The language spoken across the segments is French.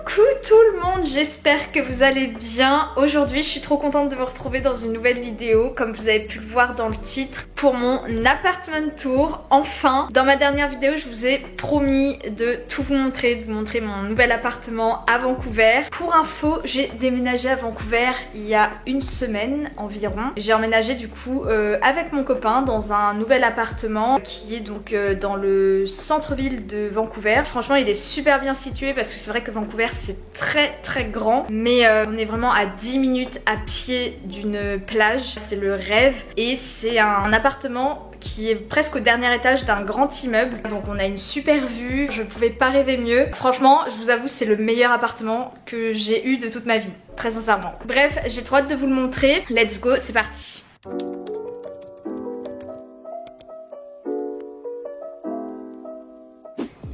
Coucou tout le monde, j'espère que vous allez bien. Aujourd'hui je suis trop contente de vous retrouver dans une nouvelle vidéo, comme vous avez pu le voir dans le titre, pour mon apartment tour. Enfin, dans ma dernière vidéo je vous ai promis de tout vous montrer, de vous montrer mon nouvel appartement à Vancouver. Pour info, j'ai déménagé à Vancouver il y a une semaine environ. J'ai emménagé du coup avec mon copain dans un nouvel appartement qui est donc dans le centre-ville de Vancouver. Franchement il est super bien situé parce que c'est vrai que Vancouver c'est très grand, mais on est vraiment à 10 minutes à pied d'une plage. C'est le rêve et c'est un appartement qui est presque au dernier étage d'un grand immeuble, donc on a une super vue, je pouvais pas rêver mieux. Franchement je vous avoue c'est le meilleur appartement que j'ai eu de toute ma vie, très sincèrement. Bref, j'ai trop hâte de vous le montrer, let's go, c'est parti.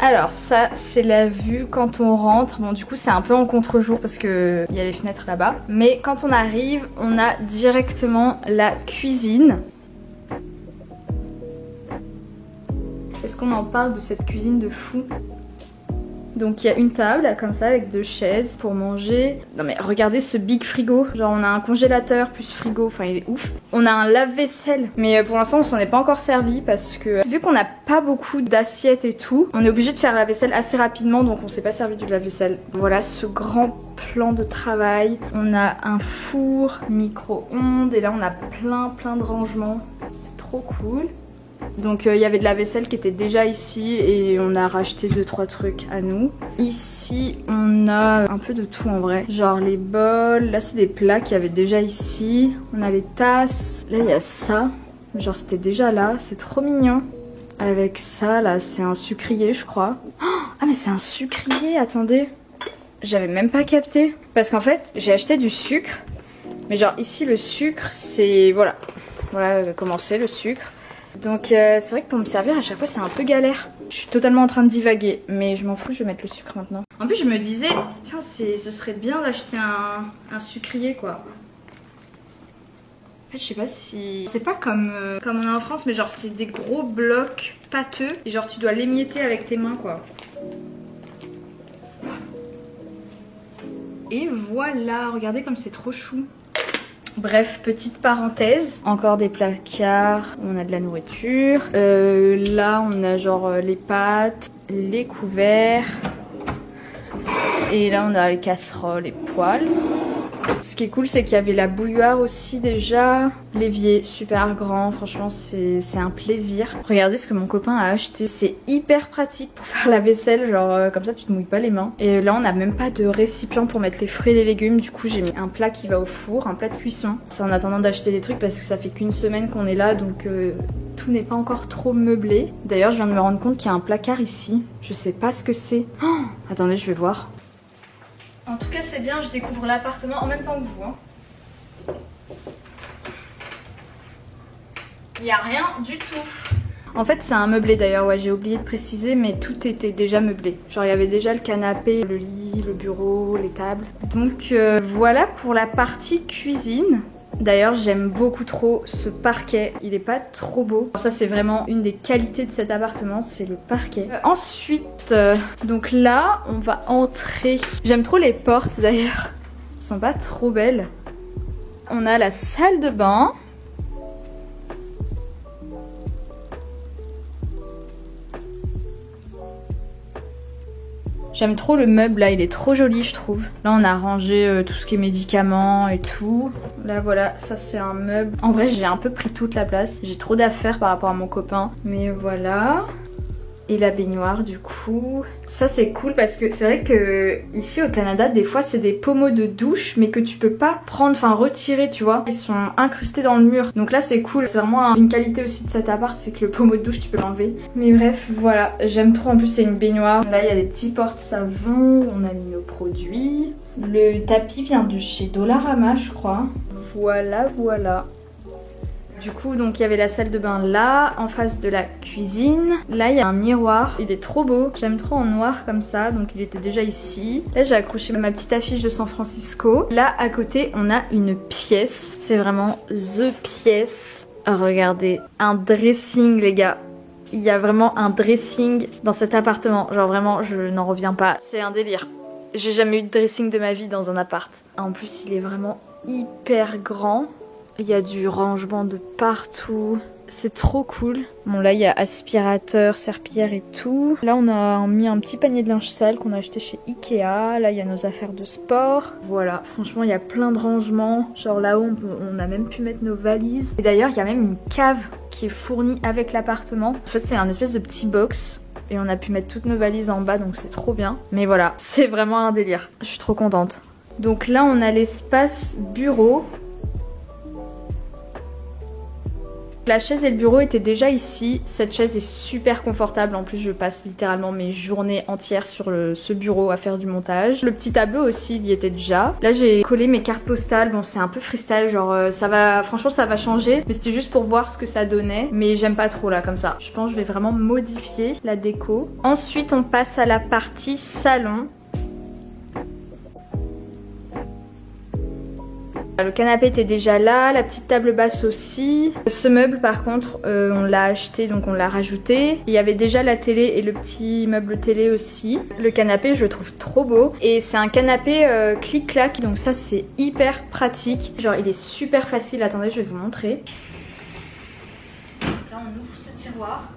Alors ça c'est la vue quand on rentre. Bon du coup c'est un peu en contre-jour parce que il y a les fenêtres là-bas. Mais quand on arrive on a directement la cuisine. Est-ce qu'on en parle de cette cuisine de fou? Donc il y a une table comme ça avec deux chaises pour manger. Non mais regardez ce big frigo. Genre on a un congélateur plus frigo, enfin il est ouf. On a un lave-vaisselle. Mais pour l'instant on s'en est pas encore servi parce que vu qu'on n'a pas beaucoup d'assiettes et tout, on est obligé de faire la vaisselle assez rapidement, donc on s'est pas servi du lave-vaisselle. Voilà ce grand plan de travail. On a un four, micro-ondes et là on a plein de rangements. C'est trop cool. Donc il y avait de la vaisselle qui était déjà ici et on a racheté 2-3 trucs à nous. Ici on a un peu de tout en vrai. Genre les bols, là c'est des plats qu'il y avait déjà ici. On a les tasses, là il y a ça. Genre c'était déjà là, c'est trop mignon. Avec ça là c'est un sucrier je crois. Ah mais c'est un sucrier, attendez. J'avais même pas capté. Parce qu'en fait j'ai acheté du sucre. Mais genre ici le sucre c'est... Voilà comment c'est le sucre. Donc c'est vrai que pour me servir à chaque fois c'est un peu galère. Je suis totalement en train de divaguer, mais je m'en fous, je vais mettre le sucre maintenant. En plus je me disais, tiens ce serait bien d'acheter un sucrier quoi. En fait je sais pas si... C'est pas comme on a en France, mais genre c'est des gros blocs pâteux et genre tu dois l'émietter avec tes mains quoi. Et voilà, regardez comme c'est trop chou. Bref, petite parenthèse, encore des placards, on a de la nourriture. Là on a genre les pâtes, les couverts. Et là on a les casseroles, les poêles. Ce qui est cool c'est qu'il y avait la bouilloire aussi déjà. L'évier super grand, franchement c'est un plaisir. Regardez ce que mon copain a acheté. C'est hyper pratique pour faire la vaisselle, genre comme ça tu te mouilles pas les mains. Et là on n'a même pas de récipient pour mettre les fruits et les légumes. Du coup j'ai mis un plat qui va au four, un plat de cuisson. C'est en attendant d'acheter des trucs parce que ça fait qu'une semaine qu'on est là, donc tout n'est pas encore trop meublé. D'ailleurs je viens de me rendre compte qu'il y a un placard ici. Je sais pas ce que c'est. Oh, attendez je vais voir. En tout cas c'est bien, je découvre l'appartement en même temps que vous hein. Il n'y a rien du tout. En fait c'est un meublé d'ailleurs, ouais j'ai oublié de préciser, mais tout était déjà meublé. Genre il y avait déjà le canapé, le lit, le bureau, les tables. Donc voilà pour la partie cuisine. D'ailleurs j'aime beaucoup trop ce parquet, il est pas trop beau. Ça c'est vraiment une des qualités de cet appartement, c'est le parquet. Ensuite, donc là on va entrer. J'aime trop les portes d'ailleurs, elles sont pas trop belles. On a la salle de bain. J'aime trop le meuble là, il est trop joli je trouve. Là on a rangé tout ce qui est médicaments et tout. Là voilà, ça c'est un meuble. En vrai j'ai un peu pris toute la place. J'ai trop d'affaires par rapport à mon copain. Mais voilà. Et la baignoire du coup. Ça c'est cool parce que c'est vrai que ici au Canada des fois c'est des pommeaux de douche mais que tu peux pas prendre, enfin retirer tu vois. Ils sont incrustés dans le mur. Donc là c'est cool, c'est vraiment une qualité aussi de cet appart, c'est que le pommeau de douche tu peux l'enlever. Mais bref voilà, j'aime trop, en plus c'est une baignoire. Là il y a des petits porte-savons, on a mis nos produits. Le tapis vient de chez Dollarama je crois. Voilà. Du coup donc il y avait la salle de bain là, en face de la cuisine. Là il y a un miroir, il est trop beau. J'aime trop en noir comme ça, donc il était déjà ici. Là j'ai accroché ma petite affiche de San Francisco. Là à côté on a une pièce, c'est vraiment the pièce. Regardez, un dressing les gars. Il y a vraiment un dressing dans cet appartement, genre vraiment je n'en reviens pas, c'est un délire. J'ai jamais eu de dressing de ma vie dans un appart. En plus, il est vraiment hyper grand. Il y a du rangement de partout. C'est trop cool. Bon là il y a aspirateur, serpillière et tout. Là on a mis un petit panier de linge sale qu'on a acheté chez Ikea. Là il y a nos affaires de sport. Voilà, franchement il y a plein de rangements. Genre là-haut on a même pu mettre nos valises. Et d'ailleurs il y a même une cave qui est fournie avec l'appartement. En fait c'est un espèce de petit box. Et on a pu mettre toutes nos valises en bas donc c'est trop bien. Mais voilà, c'est vraiment un délire. Je suis trop contente. Donc là on a l'espace bureau. La chaise et le bureau étaient déjà ici. Cette chaise est super confortable. En plus, je passe littéralement mes journées entières sur ce bureau à faire du montage. Le petit tableau aussi, il y était déjà. Là, j'ai collé mes cartes postales. Bon, c'est un peu freestyle, genre ça va... Franchement, ça va changer. Mais c'était juste pour voir ce que ça donnait. Mais j'aime pas trop là, comme ça. Je pense que je vais vraiment modifier la déco. Ensuite, on passe à la partie salon. Le canapé était déjà là, la petite table basse aussi. Ce meuble par contre on l'a acheté donc on l'a rajouté. Il y avait déjà la télé et le petit meuble télé aussi. Le canapé je le trouve trop beau et c'est un canapé clic-clac donc ça c'est hyper pratique. Genre il est super facile, attendez je vais vous montrer. Là on ouvre ce tiroir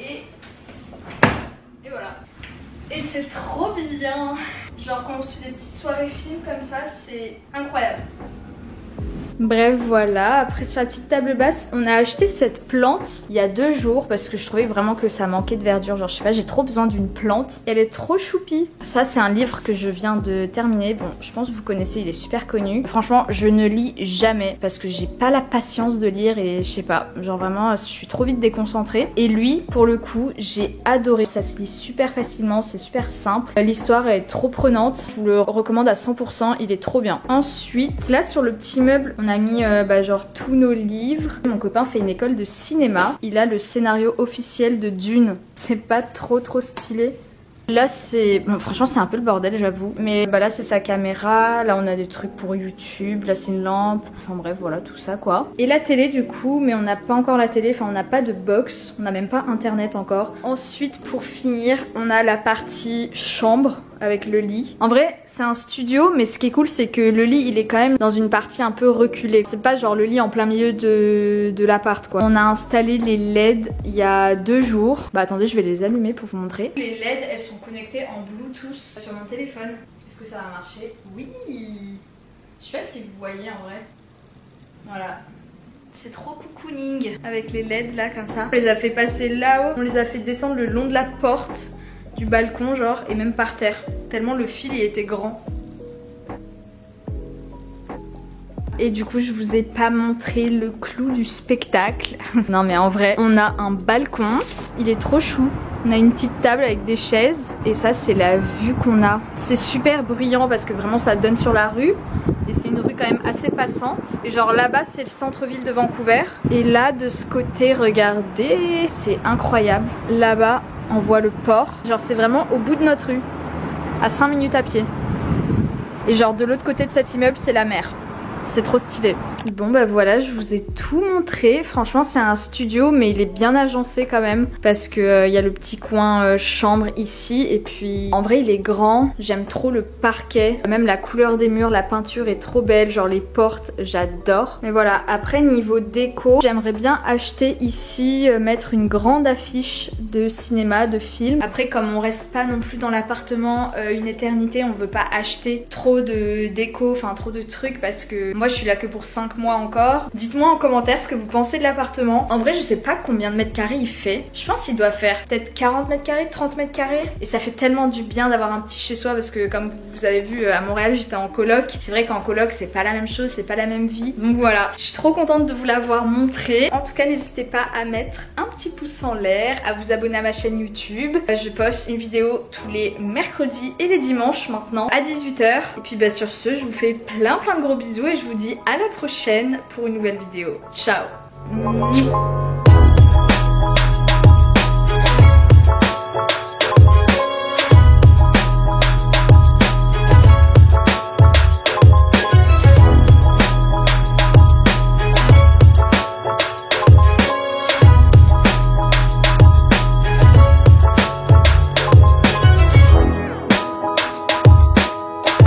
et voilà. Et c'est trop bien. Genre quand on suit des petites soirées films comme ça c'est incroyable. Bref voilà, après sur la petite table basse on a acheté cette plante il y a 2 jours parce que je trouvais vraiment que ça manquait de verdure, genre je sais pas, j'ai trop besoin d'une plante. Elle est trop choupie. Ça c'est un livre que je viens de terminer, bon je pense que vous connaissez, il est super connu. Franchement je ne lis jamais parce que j'ai pas la patience de lire et je sais pas, genre vraiment je suis trop vite déconcentrée. Et lui pour le coup j'ai adoré, ça se lit super facilement, c'est super simple. L'histoire est trop prenante, je vous le recommande à 100%, il est trop bien. Ensuite là sur le petit meuble on a mis genre tous nos livres. Mon copain fait une école de cinéma. Il a le scénario officiel de Dune. C'est pas trop stylé. Là c'est... Bon, franchement c'est un peu le bordel j'avoue. Mais là c'est sa caméra. Là on a des trucs pour YouTube. Là c'est une lampe. Enfin bref voilà tout ça quoi. Et la télé du coup. Mais on n'a pas encore la télé. Enfin on n'a pas de box. On n'a même pas internet encore. Ensuite pour finir on a la partie chambre avec le lit. En vrai c'est un studio mais ce qui est cool c'est que le lit il est quand même dans une partie un peu reculée. C'est pas genre le lit en plein milieu de l'appart quoi. On a installé les LED il y a 2 jours. Bah attendez je vais les allumer pour vous montrer. Les LED elles sont connectées en Bluetooth sur mon téléphone. Est-ce que ça va marcher? Oui. Je sais pas si vous voyez en vrai. Voilà. C'est trop cocooning avec les LED là comme ça. On les a fait passer là-haut. On les a fait descendre le long de la porte du balcon genre et même par terre tellement le fil il était grand. Et du coup je vous ai pas montré le clou du spectacle. Non mais en vrai on a un balcon, il est trop chou. On a une petite table avec des chaises et ça c'est la vue qu'on a. C'est super bruyant parce que vraiment ça donne sur la rue et c'est une rue quand même assez passante. Et genre là-bas c'est le centre-ville de Vancouver et là de ce côté regardez c'est incroyable. Là-bas on voit le port, genre c'est vraiment au bout de notre rue, à 5 minutes à pied. Et genre de l'autre côté de cet immeuble c'est la mer. C'est trop stylé. Bon bah voilà, je vous ai tout montré. Franchement c'est un studio mais il est bien agencé quand même parce que y a le petit coin chambre ici et puis en vrai il est grand. J'aime trop le parquet, même la couleur des murs, la peinture est trop belle, genre les portes j'adore. Mais voilà, après niveau déco j'aimerais bien acheter ici, mettre une grande affiche de cinéma, de film. Après comme on reste pas non plus dans l'appartement une éternité, on veut pas acheter trop de déco, enfin trop de trucs parce que moi je suis là que pour 5 mois encore. Dites-moi en commentaire ce que vous pensez de l'appartement. En vrai je sais pas combien de mètres carrés il fait. Je pense qu'il doit faire peut-être 40 mètres carrés, 30 mètres carrés. Et ça fait tellement du bien d'avoir un petit chez soi parce que comme vous avez vu à Montréal j'étais en coloc. C'est vrai qu'en coloc c'est pas la même chose, c'est pas la même vie. Donc voilà, je suis trop contente de vous l'avoir montré. En tout cas n'hésitez pas à mettre un petit pouce en l'air, à vous abonner à ma chaîne YouTube. Je poste une vidéo tous les mercredis et les dimanches maintenant à 18 h. Et puis bah sur ce je vous fais plein de gros bisous et je vous dis à la prochaine pour une nouvelle vidéo. Ciao.